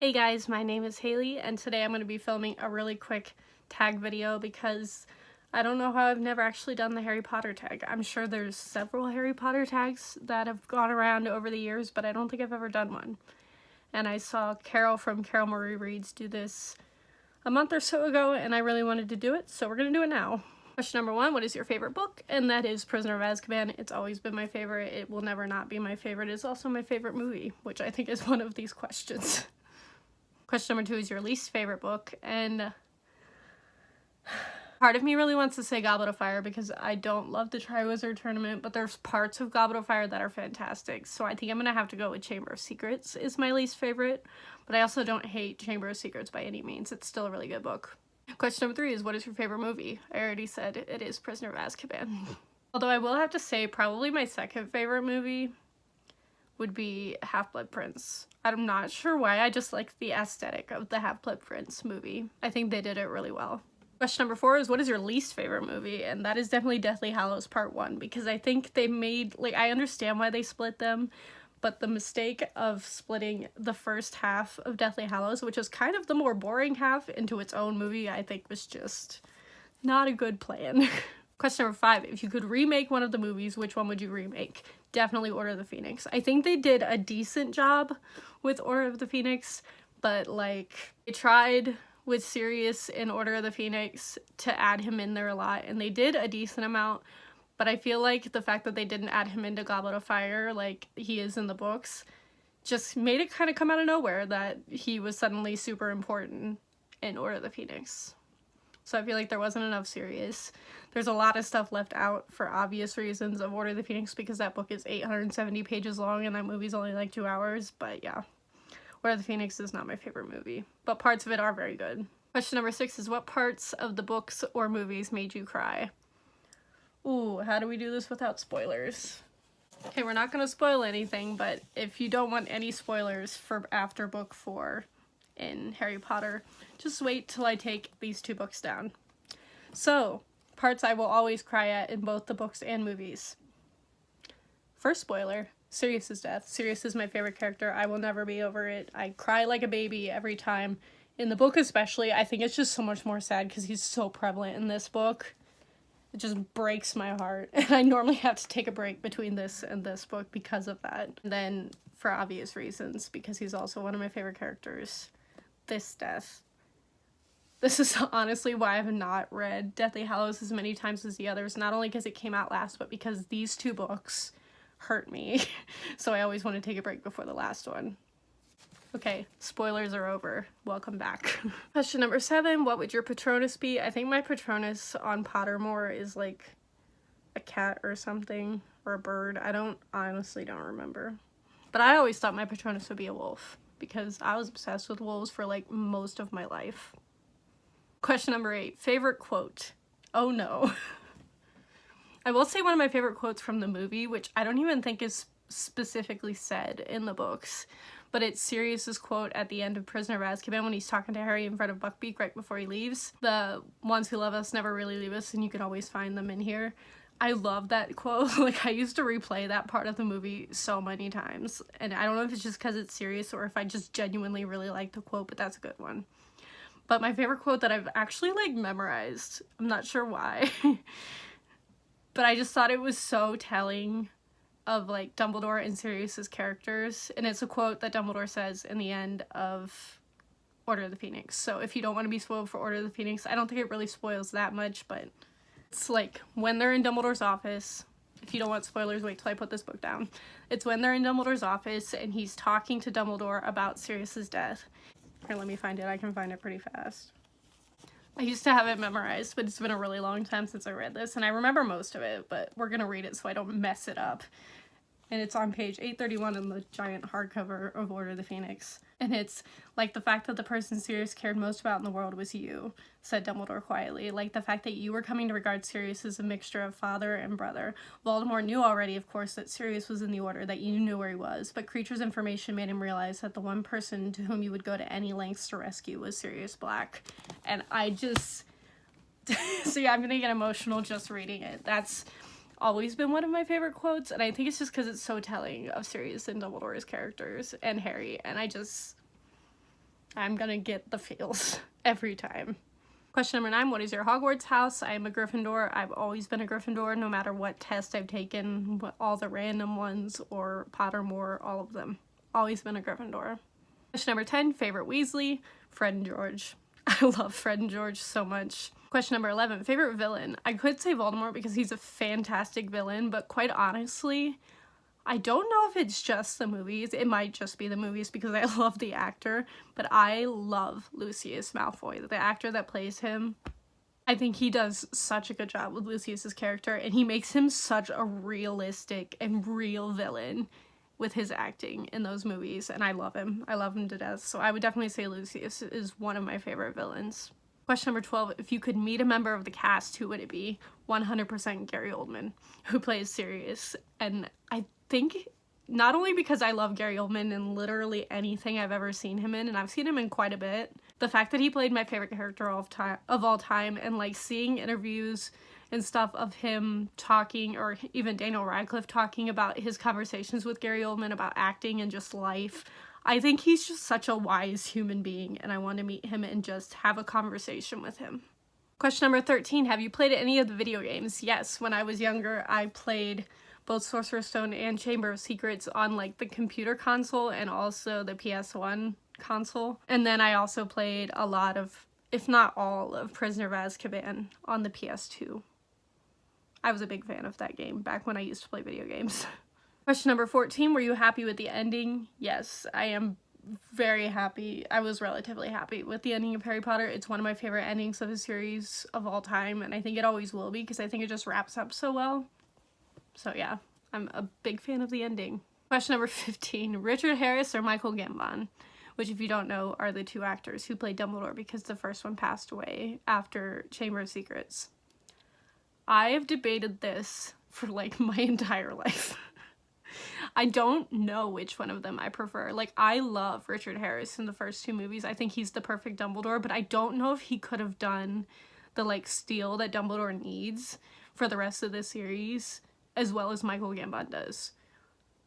Hey guys, my name is Haley, and today I'm going to be filming a really quick tag video because I don't know how I've never actually done the Harry Potter tag. I'm sure there's several Harry Potter tags that have gone around over the years, but I don't think I've ever done one. And I saw Carol from Carol Marie Reads do this a month or so ago, and I really wanted to do it, so we're going to do it now. Question number 1, what is your favorite book? And that is Prisoner of Azkaban. It's always been my favorite. It will never not be my favorite. It's also my favorite movie, which I think is one of these questions. Question number 2 is your least favorite book, and part of me really wants to say Goblet of Fire because I don't love the Triwizard Tournament, but there's parts of Goblet of Fire that are fantastic, so I think I'm gonna have to go with Chamber of Secrets is my least favorite, but I also don't hate Chamber of Secrets by any means. It's still a really good book. Question number 3 is what is your favorite movie? I already said it is Prisoner of Azkaban. Although I will have to say probably my second favorite movie would be Half-Blood Prince. I'm not sure why, I just like the aesthetic of the Half-Blood Prince movie. I think they did it really well. Question number 4 is what is your least favorite movie? And that is definitely Deathly Hallows Part 1 because I think they made, I understand why they split them, but the mistake of splitting the first half of Deathly Hallows, which is kind of the more boring half, into its own movie, I think was just not a good plan. Question number 5, if you could remake one of the movies, which one would you remake? Definitely Order of the Phoenix. I think they did a decent job with Order of the Phoenix, but they tried with Sirius in Order of the Phoenix to add him in there a lot, and they did a decent amount, but I feel like the fact that they didn't add him into Goblet of Fire like he is in the books just made it kind of come out of nowhere that he was suddenly super important in Order of the Phoenix. So I feel like there wasn't enough Sirius. There's a lot of stuff left out for obvious reasons of Order of the Phoenix because that book is 870 pages long and that movie's only like 2 hours, but yeah. Order of the Phoenix is not my favorite movie, but parts of it are very good. Question number 6 is what parts of the books or movies made you cry? Ooh, how do we do this without spoilers? Okay, we're not gonna spoil anything, but if you don't want any spoilers for after book 4 in Harry Potter, just wait till I take these 2 books down. So, parts I will always cry at in both the books and movies. First spoiler, Sirius's death. Sirius is my favorite character. I will never be over it. I cry like a baby every time. In the book especially, I think it's just so much more sad because he's so prevalent in this book. It just breaks my heart. And I normally have to take a break between this and this book because of that. And then, for obvious reasons, because he's also one of my favorite characters, this death. This is honestly why I have not read Deathly Hallows as many times as the others, not only because it came out last, but because these 2 books hurt me. So I always want to take a break before the last one. Okay, spoilers are over. Welcome back. Question number 7, what would your Patronus be? I think my Patronus on Pottermore is like a cat or something, or a bird. I honestly don't remember. But I always thought my Patronus would be a wolf because I was obsessed with wolves for like most of my life. Question number 8, favorite quote? Oh no. I will say one of my favorite quotes from the movie, which I don't even think is specifically said in the books, but it's Sirius's quote at the end of Prisoner of Azkaban when he's talking to Harry in front of Buckbeak right before he leaves. The ones who love us never really leave us, and you can always find them in here. I love that quote. I used to replay that part of the movie so many times, and I don't know if it's just because it's Sirius or if I just genuinely really like the quote, but that's a good one. But my favorite quote that I've actually memorized, I'm not sure why, but I just thought it was so telling of Dumbledore and Sirius's characters, and it's a quote that Dumbledore says in the end of Order of the Phoenix. So if you don't want to be spoiled for Order of the Phoenix, I don't think it really spoils that much, but it's when they're in Dumbledore's office. If you don't want spoilers, wait till I put this book down. It's when they're in Dumbledore's office and he's talking to Dumbledore about Sirius's death. Here, let me find it. I can find it pretty fast. I used to have it memorized, but it's been a really long time since I read this, and I remember most of it, but we're gonna read it so I don't mess it up. And it's on page 831 in the giant hardcover of Order of the Phoenix. And it's the fact that the person Sirius cared most about in the world was you, said Dumbledore quietly. The fact that you were coming to regard Sirius as a mixture of father and brother. Voldemort knew already, of course, that Sirius was in the Order, that you knew where he was, but Kreacher's information made him realize that the one person to whom you would go to any lengths to rescue was Sirius Black. And I just... so yeah, I'm gonna get emotional just reading it. That's always been one of my favorite quotes, and I think it's just because it's so telling of Sirius and Dumbledore's characters and Harry, and I just I'm gonna get the feels every time. Question number 9, what is your Hogwarts house? I am a Gryffindor. I've always been a Gryffindor, no matter what test I've taken, all the random ones or Pottermore, all of them. Always been a Gryffindor. Question number 10, favorite Weasley? Fred and George. I love Fred and George so much. Question number 11, favorite villain? I could say Voldemort because he's a fantastic villain, but quite honestly, I don't know if it's just the movies. It might just be the movies because I love the actor, but I love Lucius Malfoy, the actor that plays him. I think he does such a good job with Lucius's character, and he makes him such a realistic and real villain with his acting in those movies, and I love him. I love him to death, so I would definitely say Lucius is one of my favorite villains. Question number 12, if you could meet a member of the cast, who would it be? 100% Gary Oldman, who plays Sirius, and I think not only because I love Gary Oldman in literally anything I've ever seen him in, and I've seen him in quite a bit, the fact that he played my favorite character of all time, and like seeing interviews and stuff of him talking, or even Daniel Radcliffe talking about his conversations with Gary Oldman about acting and just life. I think he's just such a wise human being, and I want to meet him and just have a conversation with him. Question number 13, have you played any of the video games? Yes, when I was younger, I played both Sorcerer's Stone and Chamber of Secrets on like the computer console and also the PS1 console. And then I also played a lot of, if not all, of Prisoner of Azkaban on the PS2. I was a big fan of that game back when I used to play video games. Question number 14, were you happy with the ending? Yes, I am very happy. I was relatively happy with the ending of Harry Potter. It's one of my favorite endings of a series of all time, and I think it always will be because I think it just wraps up so well. So yeah, I'm a big fan of the ending. Question number 15, Richard Harris or Michael Gambon? Which, if you don't know, are the two actors who played Dumbledore because the first one passed away after Chamber of Secrets. I have debated this for like my entire life. I don't know which one of them I prefer. Like, I love Richard Harris in the first two movies. I think he's the perfect Dumbledore, but I don't know if he could have done the like steal that Dumbledore needs for the rest of the series as well as Michael Gambon does.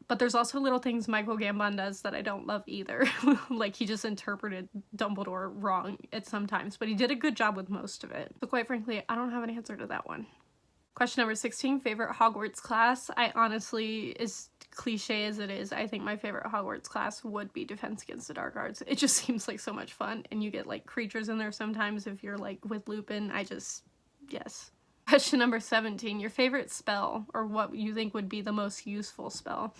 But there's also little things Michael Gambon does that I don't love either. Like, he just interpreted Dumbledore wrong at some times, but he did a good job with most of it. But quite frankly, I don't have an answer to that one. Question number 16, favorite Hogwarts class? I honestly, as cliche as it is, I think my favorite Hogwarts class would be Defense Against the Dark Arts. It just seems like so much fun, and you get like creatures in there sometimes if you're like with Lupin. Yes. Question number 17, your favorite spell, or what you think would be the most useful spell.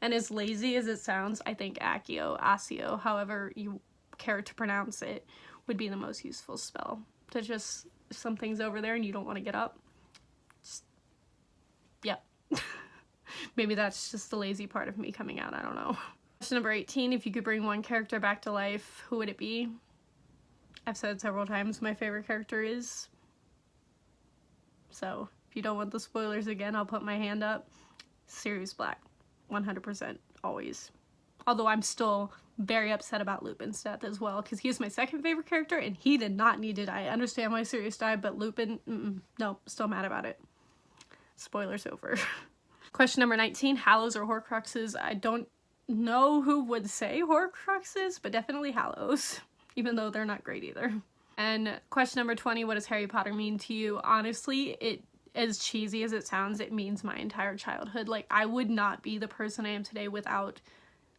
And as lazy as it sounds, I think Accio, however you care to pronounce it, would be the most useful spell. To just, if something's over there and you don't want to get up, yep. Maybe that's just the lazy part of me coming out, I don't know. Question number 18, if you could bring one character back to life, who would it be? I've said several times my favorite character is. So, if you don't want the spoilers again, I'll put my hand up. Sirius Black. 100%. Always. Although I'm still very upset about Lupin's death as well, because he's my second favorite character, and he did not need to die. I understand why Sirius died, but Lupin, no, still mad about it. Spoilers over. Question number 19, Hallows or Horcruxes? I don't know who would say Horcruxes, but definitely Hallows, even though they're not great either. And question number 20, what does Harry Potter mean to you? Honestly, it, as cheesy as it sounds, it means my entire childhood. Like, I would not be the person I am today without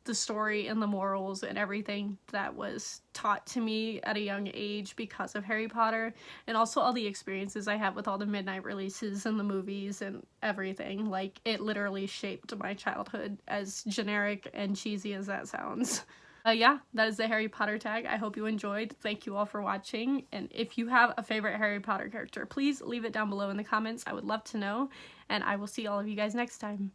the story and the morals and everything that was taught to me at a young age because of Harry Potter, and also all the experiences I have with all the midnight releases and the movies and everything. Like, it literally shaped my childhood, as generic and cheesy as that sounds. Yeah, that is the Harry Potter tag. I hope you enjoyed. Thank you all for watching, and if you have a favorite Harry Potter character, please leave it down below in the comments. I would love to know, and I will see all of you guys next time.